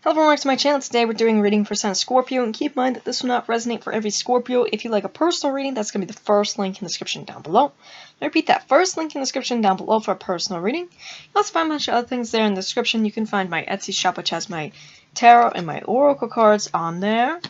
Hello everyone, welcome to my channel. Today we're doing a reading for sign of Scorpio, and keep in mind that this will not resonate for every Scorpio. If you like a personal reading, that's going to be the first link in the description down below. I repeat, that first link in the description down below for a personal reading. You'll also find a bunch of other things there in the description. You can find my Etsy shop, which has my tarot and my oracle cards on there,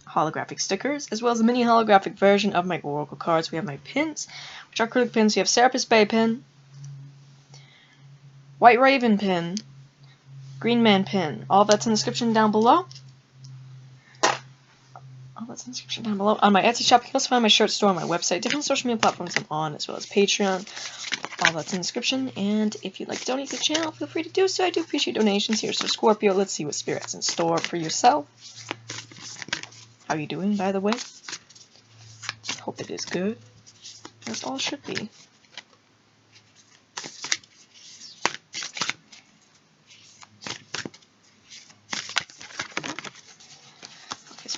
holographic stickers, as well as a mini holographic version of my oracle cards. We have my pins, which are acrylic pins. We have Serapis Bay pin, White Raven pin, Green Man pin. All that's in the description down below. On my Etsy shop, you can also find my shirt store on my website, different social media platforms I'm on, as well as Patreon. All that's in the description. And if you'd like to donate to the channel, feel free to do so. I do appreciate donations. Here's for Scorpio. Let's see what Spirit's in store for yourself. How are you doing, by the way? Hope it is good. That's all it should be.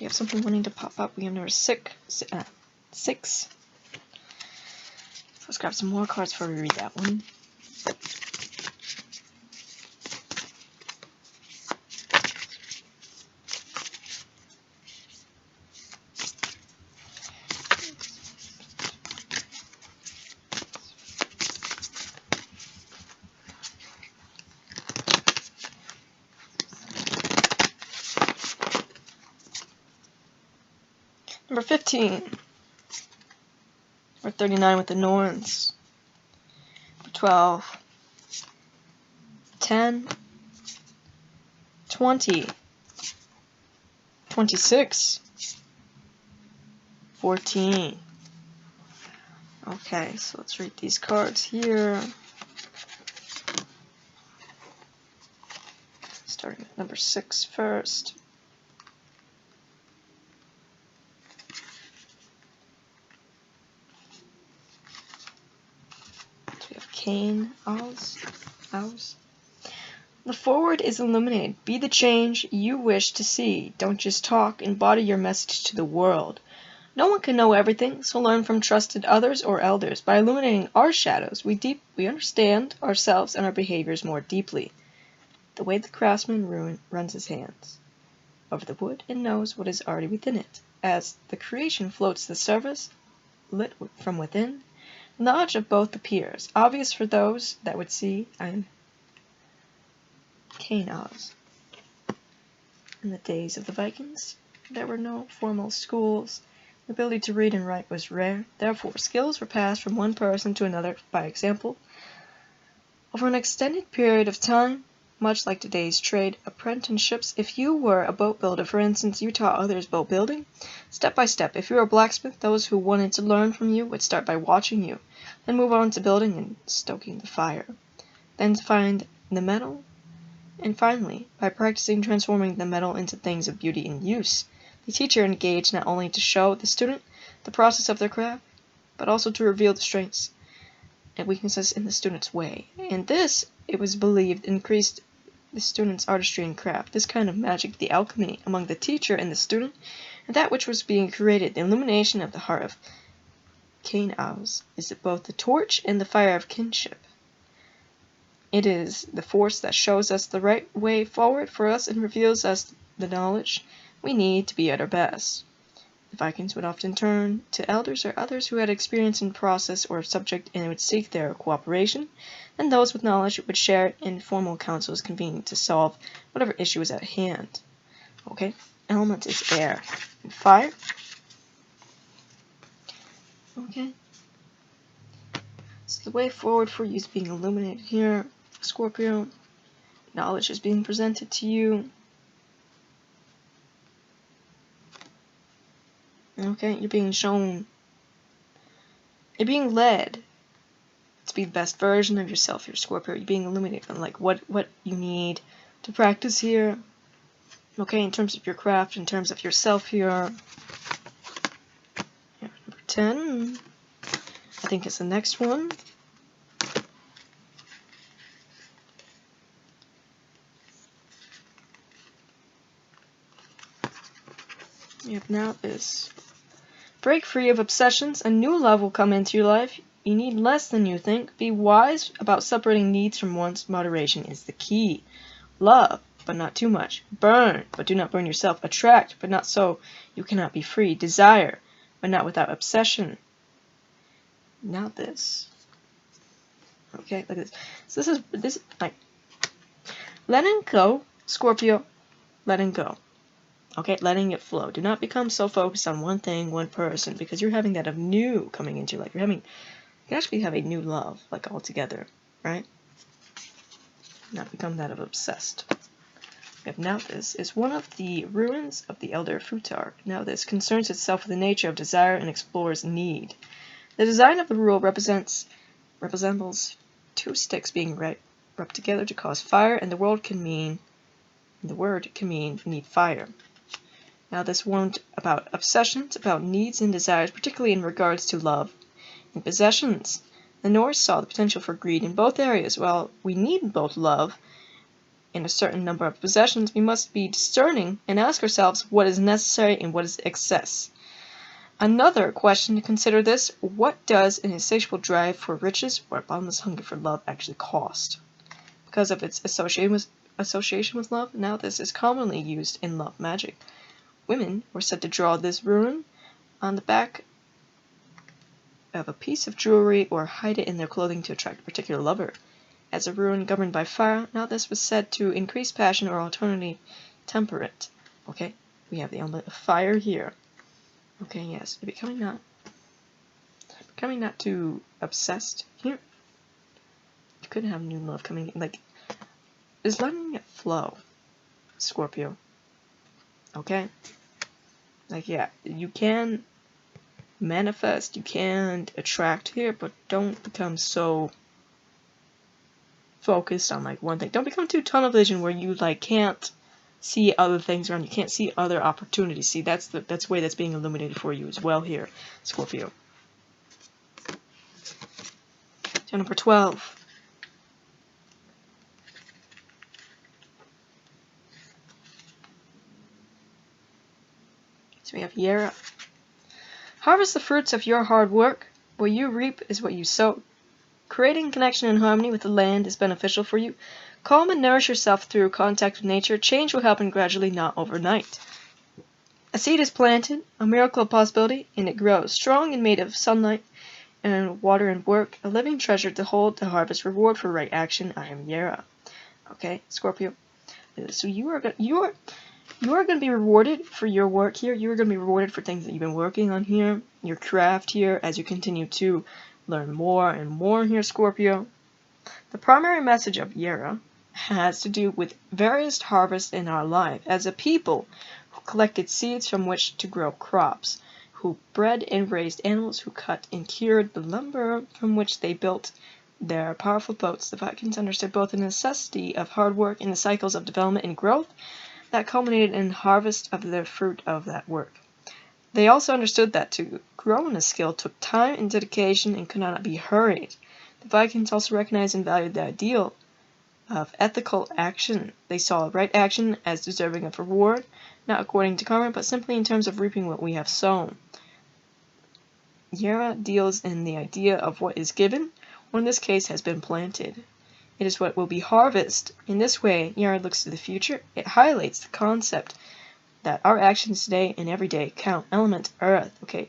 We have something wanting to pop up. We have number 6. So let's grab some more cards before we read that one. Number 15, or 39 with the Norns, 12, 10, 20, 26, 14. Okay, so let's read these cards here. Starting at number 6 first. Cane, owls. The forward is illuminated. Be the change you wish to see. Don't just talk, embody your message to the world. No one can know everything, so learn from trusted others or elders. By illuminating our shadows, we understand ourselves and our behaviors more deeply. The way the craftsman runs his hands over the wood and knows what is already within it. As the creation floats to the surface, lit from within, knowledge of both appears, obvious for those that would see. I'm cane owls. In the days of the Vikings, there were no formal schools. The ability to read and write was rare. Therefore, skills were passed from one person to another by example. Over an extended period of time, much like today's trade apprenticeships, if you were a boat builder, for instance, you taught others boat building, step by step. If you were a blacksmith, those who wanted to learn from you would start by watching you, then move on to building and stoking the fire, then find the metal, and finally, by practicing transforming the metal into things of beauty and use. The teacher engaged not only to show the student the process of their craft, but also to reveal the strengths and weaknesses in the student's way. And this, it was believed, increased the student's artistry and craft. This kind of magic, the alchemy among the teacher and the student, and that which was being created, the illumination of the heart of cane owls, is both the torch and the fire of kinship. It is the force that shows us the right way forward for us and reveals us the knowledge we need to be at our best. The Vikings would often turn to elders or others who had experience in process or subject and would seek their cooperation, and those with knowledge would share in formal councils convened to solve whatever issue was at hand. Okay, element is air and fire. Okay, so the way forward for you is being illuminated here, Scorpio. Knowledge is being presented to you. Okay, you're being shown, you're being led to be the best version of yourself here, Scorpio. You're being illuminated on like what you need to practice here. Okay, in terms of your craft, in terms of yourself here. Yeah, number 10, I think it's the next one. We have now is break free of obsessions. A new love will come into your life. You need less than you think. Be wise about separating needs from wants. Moderation is the key. Love but not too much. Burn, but do not burn yourself. Attract, but not so you cannot be free. Desire, but not without obsession. Now this. Okay, look at this. So this is like letting go, Scorpio, letting go. Okay, letting it flow. Do not become so focused on one thing, one person, because you're having that of new coming into your life. You can actually have a new love, like altogether, right? Not become that of obsessed. Okay, now this is one of the ruins of the elder futar. Now this concerns itself with the nature of desire and explores need. The design of the rule resembles two sticks being rubbed together to cause fire, and the word can mean need fire. Now this warned about obsessions, about needs and desires, particularly in regards to love and possessions. The Norse saw the potential for greed in both areas. While we need both love and a certain number of possessions, we must be discerning and ask ourselves what is necessary and what is excess. Another question to consider this: what does an insatiable drive for riches or a bottomless hunger for love actually cost? Because of its association with love, now this is commonly used in love magic. Women were said to draw this rune on the back of a piece of jewelry or hide it in their clothing to attract a particular lover. As a rune governed by fire, now this was said to increase passion or alternately temper it. Okay, we have the element of fire here. Okay, yes, becoming not too obsessed here. You could have new love coming in, like, is letting it flow, Scorpio. Okay? Like, yeah, you can manifest, you can attract here, but don't become so focused on, like, one thing. Don't become too tunnel vision where you, like, can't see other things around. You can't see other opportunities. See, that's the way that's being illuminated for you as well here, Scorpio. So number 12. So we have Yera. Harvest the fruits of your hard work. What you reap is what you sow. Creating connection and harmony with the land is beneficial for you. Calm and nourish yourself through contact with nature. Change will happen gradually, not overnight. A seed is planted, a miracle of possibility, and it grows, strong and made of sunlight and water and work, a living treasure to hold, the harvest reward for right action. I am Yera. Okay, Scorpio. So you are going to be rewarded for your work here. You are going to be rewarded for things that you've been working on here, your craft here, as you continue to learn more and more here, Scorpio. The primary message of Yera has to do with various harvests in our life. As a people who collected seeds from which to grow crops, who bred and raised animals, who cut and cured the lumber from which they built their powerful boats, the Vikings understood both the necessity of hard work and the cycles of development and growth that culminated in harvest of the fruit of that work. They also understood that to grow in a skill took time and dedication and could not be hurried. The Vikings also recognized and valued the ideal of ethical action. They saw right action as deserving of reward, not according to karma, but simply in terms of reaping what we have sown. Yera deals in the idea of what is given, or in this case has been planted. It is what will be harvested. In this way, Yera looks to the future. It highlights the concept that our actions today and every day count. Element Earth. Okay.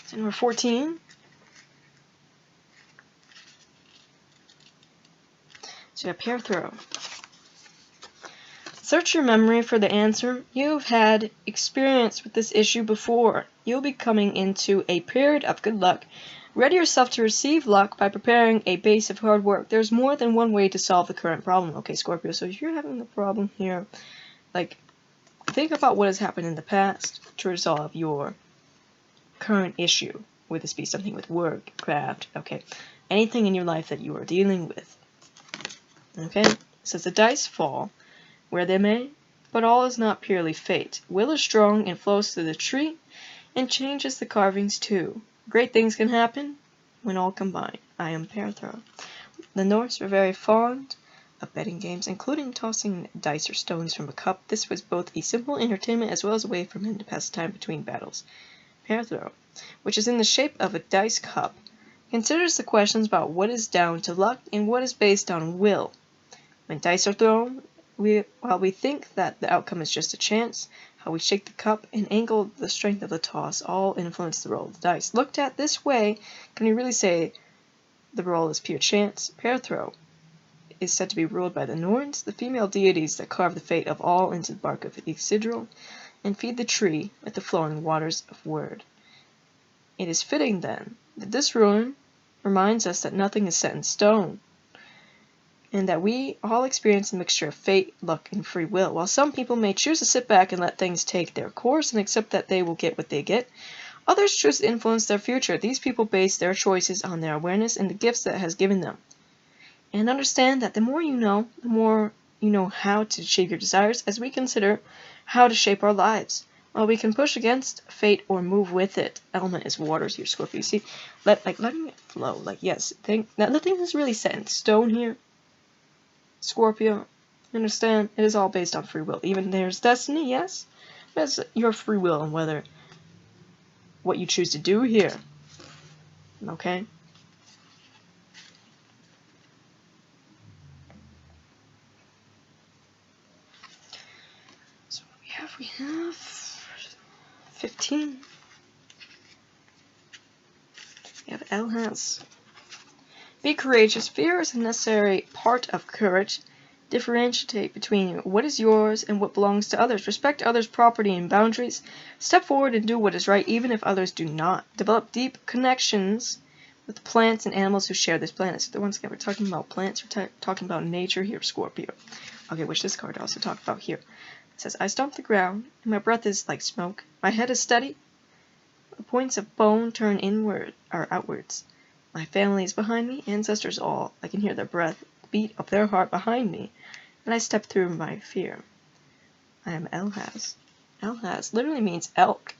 So number 14. So you have pair throw. Search your memory for the answer. You've had experience with this issue before. You'll be coming into a period of good luck. Ready yourself to receive luck by preparing a base of hard work. There's more than one way to solve the current problem. Okay, Scorpio, so if you're having a problem here, like, think about what has happened in the past to resolve your current issue. Would this be something with work, craft, okay? Anything in your life that you are dealing with. Okay? It says the dice fall where they may, but all is not purely fate. Will is strong and flows through the tree, and changes the carvings too. Great things can happen when all combine. I am Perthro. The Norse were very fond of betting games, including tossing dice or stones from a cup. This was both a simple entertainment as well as a way for men to pass time between battles. Perthro which is in the shape of a dice cup, considers the questions about what is down to luck and what is based on will. When dice are thrown, while we think that the outcome is just a chance, how we shake the cup and angle the strength of the toss all influence the roll of the dice. Looked at this way, can we really say the roll is pure chance? Pear throw is said to be ruled by the Norns, the female deities that carve the fate of all into the bark of Yggdrasil, and feed the tree with the flowing waters of word. It is fitting, then, that this ruin reminds us that nothing is set in stone, and that we all experience a mixture of fate, luck, and free will. While some people may choose to sit back and let things take their course and accept that they will get what they get, others choose to influence their future. These people base their choices on their awareness and the gifts that has given them. And understand that the more you know how to shape your desires, as we consider how to shape our lives. While we can push against fate or move with it. Element is waters here, Scorpio. See, letting it flow. Yes, nothing is really set in stone here, Scorpio. You understand? It is all based on free will. Even there's destiny, yes, but it's your free will and what you choose to do here. Okay. So we have 15. We have Elhaz. Be courageous. Fear is a necessary part of courage. Differentiate between what is yours and what belongs to others. Respect others' property and boundaries. Step forward and do what is right, even if others do not. Develop deep connections with plants and animals who share this planet. So once again, we're talking about plants. We're talking about nature here, Scorpio. Okay, which this card also talks about here. It says, I stomp the ground, and my breath is like smoke. My head is steady. The points of bone turn inward or outwards. My family is behind me, ancestors all. I can hear their breath beat of their heart behind me, and I step through my fear. I am Elhaz. Elhaz literally means elk,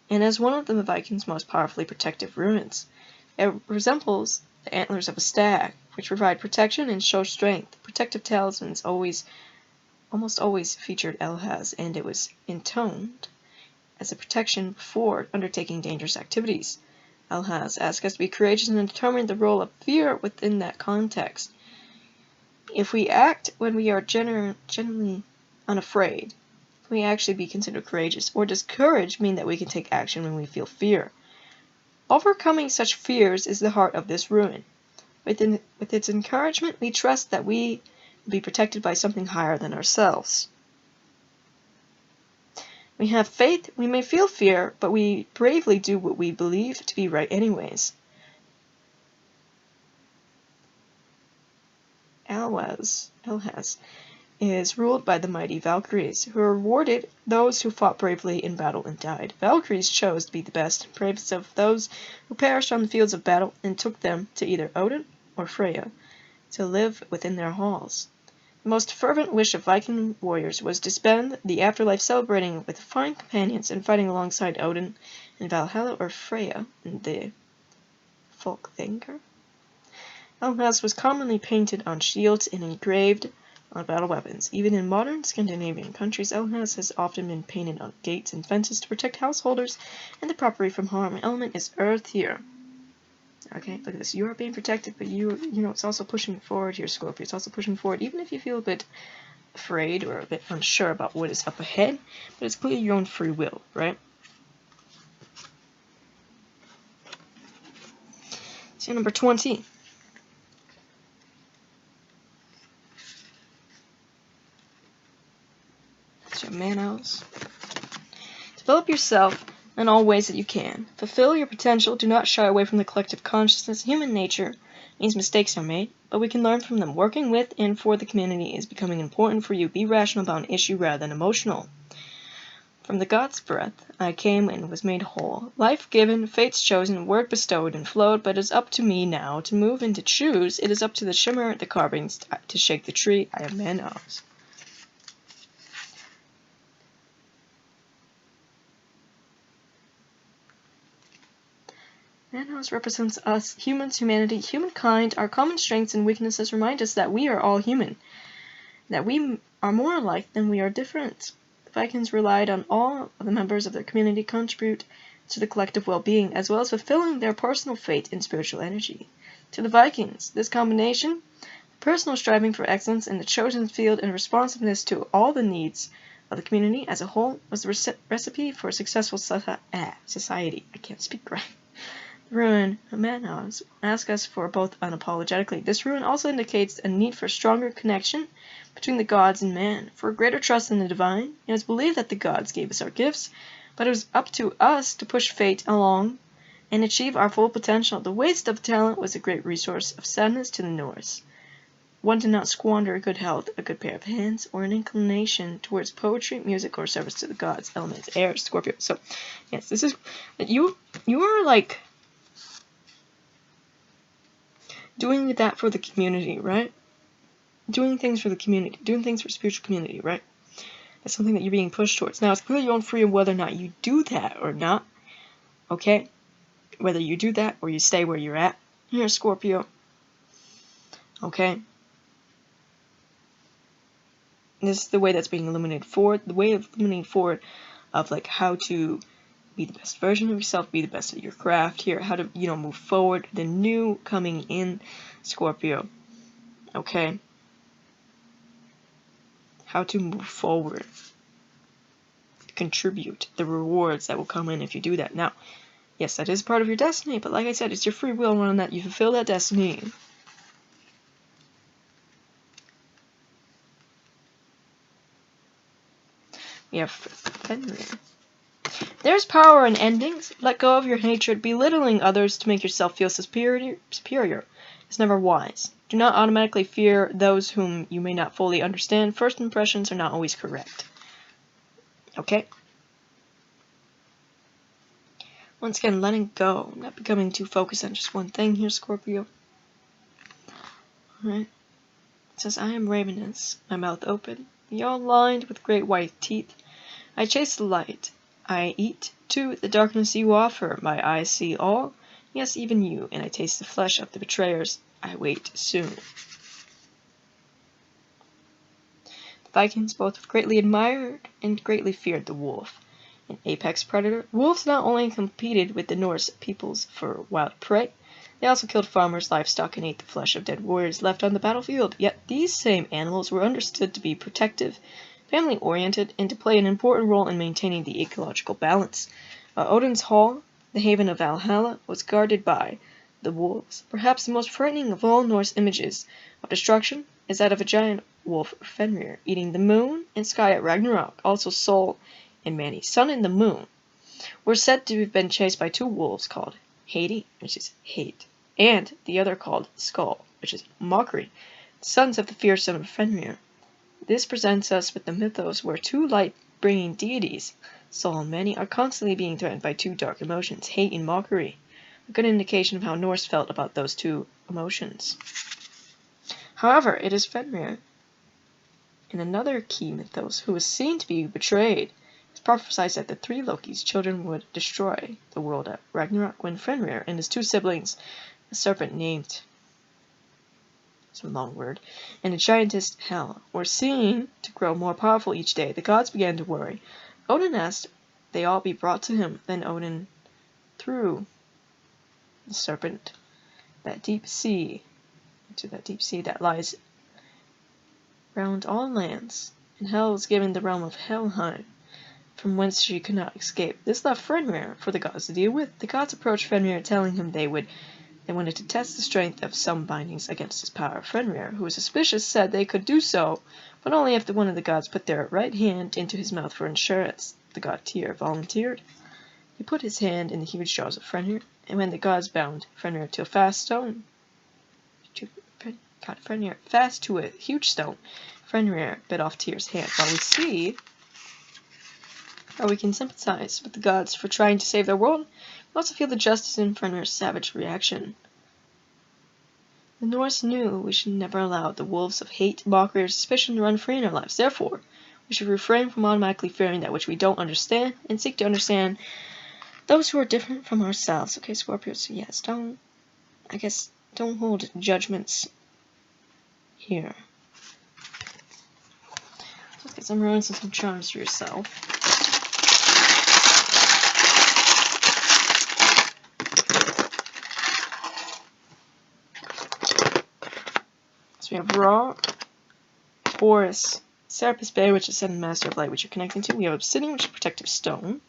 and is one of the Vikings' most powerfully protective runes. It resembles the antlers of a stag, which provide protection and show strength. Protective talismans almost always featured Elhaz, and it was intoned as a protection before undertaking dangerous activities. Elhaz asks us to be courageous and determine the role of fear within that context. If we act when we are genuinely unafraid, can we actually be considered courageous? Or does courage mean that we can take action when we feel fear? Overcoming such fears is the heart of this ruin. With its encouragement, we trust that we will be protected by something higher than ourselves. We have faith, we may feel fear, but we bravely do what we believe to be right anyways. Elhaz is ruled by the mighty Valkyries, who rewarded those who fought bravely in battle and died. Valkyries chose to be the best and bravest of those who perished on the fields of battle and took them to either Odin or Freya to live within their halls. The most fervent wish of Viking warriors was to spend the afterlife celebrating with fine companions and fighting alongside Odin in Valhalla or Freya in the Folkvanger. Elhaz was commonly painted on shields and engraved on battle weapons. Even in modern Scandinavian countries, Elhaz has often been painted on gates and fences to protect householders and the property from harm. Element is earth here. Okay, look at this. You are being protected, but you know, it's also pushing forward here, Scorpio. It's also pushing forward, even if you feel a bit afraid or a bit unsure about what is up ahead, but it's clearly your own free will, right? So number 20. That's your Manos. Develop yourself in all ways that you can. Fulfill your potential. Do not shy away from the collective consciousness. Human nature means mistakes are made, but we can learn from them. Working with and for the community is becoming important for you. Be rational about an issue rather than emotional. From the God's breath I came and was made whole. Life given, fates chosen, word bestowed and flowed, but it is up to me now to move and to choose. It is up to the shimmer, the carvings, to shake the tree. I am Manos. Manos represents us, humans, humanity, humankind. Our common strengths and weaknesses remind us that we are all human, that we are more alike than we are different. The Vikings relied on all of the members of their community to contribute to the collective well-being, as well as fulfilling their personal fate and spiritual energy. To the Vikings, this combination, personal striving for excellence in the chosen field and responsiveness to all the needs of the community as a whole, was the recipe for a successful society. I can't speak right. The rune Manos asks us for both unapologetically. This rune also indicates a need for a stronger connection between the gods and man, for a greater trust in the divine. It is believed that the gods gave us our gifts, but it was up to us to push fate along and achieve our full potential. The waste of talent was a great resource of sadness to the Norse. One did not squander good health, a good pair of hands, or an inclination towards poetry, music, or service to the gods. Elements, air, Scorpio. So, yes, this is you are like doing that for the community, right? Doing things for the community, doing things for spiritual community, right? That's something that you're being pushed towards. Now, it's clearly your own free will whether or not you do that or not. Okay? Whether you do that or you stay where you're at. Here, Scorpio. Okay? This is the way that's being illuminated forward. The way of illuminating forward of like how to be the best version of yourself, be the best at your craft here, how to, move forward. The new coming in, Scorpio. Okay? How to move forward. Contribute. The rewards that will come in if you do that. Now, yes, that is part of your destiny, but like I said, it's your free will on that. You fulfill that destiny. We have Fenrir. There's power in endings. Let go of your hatred. Belittling others to make yourself feel superior is never wise. Do not automatically fear those whom you may not fully understand. First impressions are not always correct. Okay? Once again, letting go. Not becoming too focused on just one thing here, Scorpio. Alright. It says, I am ravenous, my mouth open, yaw lined with great white teeth. I chase the light. I eat, too, the darkness you offer. My eyes see all, yes, even you, and I taste the flesh of the betrayers. I wait soon. The Vikings both greatly admired and greatly feared the wolf. An apex predator, wolves not only competed with the Norse peoples for wild prey, they also killed farmers' livestock and ate the flesh of dead warriors left on the battlefield. Yet these same animals were understood to be protective, family-oriented, and to play an important role in maintaining the ecological balance. Odin's Hall, the haven of Valhalla, was guarded by the wolves. Perhaps the most frightening of all Norse images of destruction is that of a giant wolf Fenrir, eating the moon and sky at Ragnarok. Also Sol and Mani, sun and the moon, were said to have been chased by two wolves called Hati, which is hate, and the other called Skull, which is mockery, sons of the fearsome Fenrir. This presents us with the mythos where two light-bringing deities, Sol and Mani, are constantly being threatened by two dark emotions, hate and mockery. A good indication of how Norse felt about those two emotions. However, it is Fenrir, in another key mythos, who was seen to be betrayed. It's prophesied that the three Loki's children would destroy the world at Ragnarok when Fenrir and his two siblings, a serpent named, some long word, and a giantess Hel, were seen to grow more powerful each day. The gods began to worry. Odin asked they all be brought to him. Then Odin threw the serpent into that deep sea that lies round all lands, and Hel was given the realm of Helheim, from whence she could not escape. This left Fenrir for the gods to deal with. The gods approached Fenrir, telling him they wanted to test the strength of some bindings against his power. Fenrir, who was suspicious, said they could do so, but only if one of the gods put their right hand into his mouth for insurance. The god Tyr volunteered. He put his hand in the huge jaws of Fenrir, and when the gods bound Fenrir to a huge stone, Fenrir bit off Tyr's hand. While we see how we can sympathize with the gods for trying to save their world, we also feel the justice in Fenrir's savage reaction. The Norse knew we should never allow the wolves of hate, mockery, or suspicion to run free in our lives. Therefore, we should refrain from automatically fearing that which we don't understand, and seek to understand those who are different from ourselves. Okay, Scorpio, so yes, don't hold judgments here. Let's get some runes and some charms for yourself. So we have Ra, Taurus, Serapis Bay, which is Sun and Master of Light, which you're connecting to. We have Obsidian, which is Protective Stone.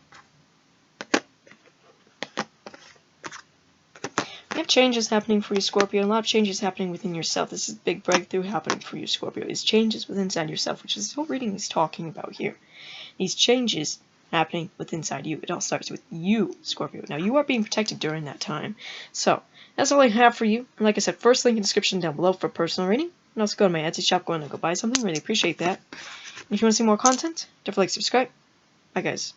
You have changes happening for you, Scorpio. A lot of changes happening within yourself. This is a big breakthrough happening for you, Scorpio. It's changes within inside yourself, which is the whole reading is talking about here. These changes happening within inside you. It all starts with you, Scorpio. Now, you are being protected during that time. So, that's all I have for you. And like I said, first link in the description down below for personal reading. And also go to my Etsy shop, go in and go buy something. Really appreciate that. And if you want to see more content, don't forget to subscribe. Bye, guys.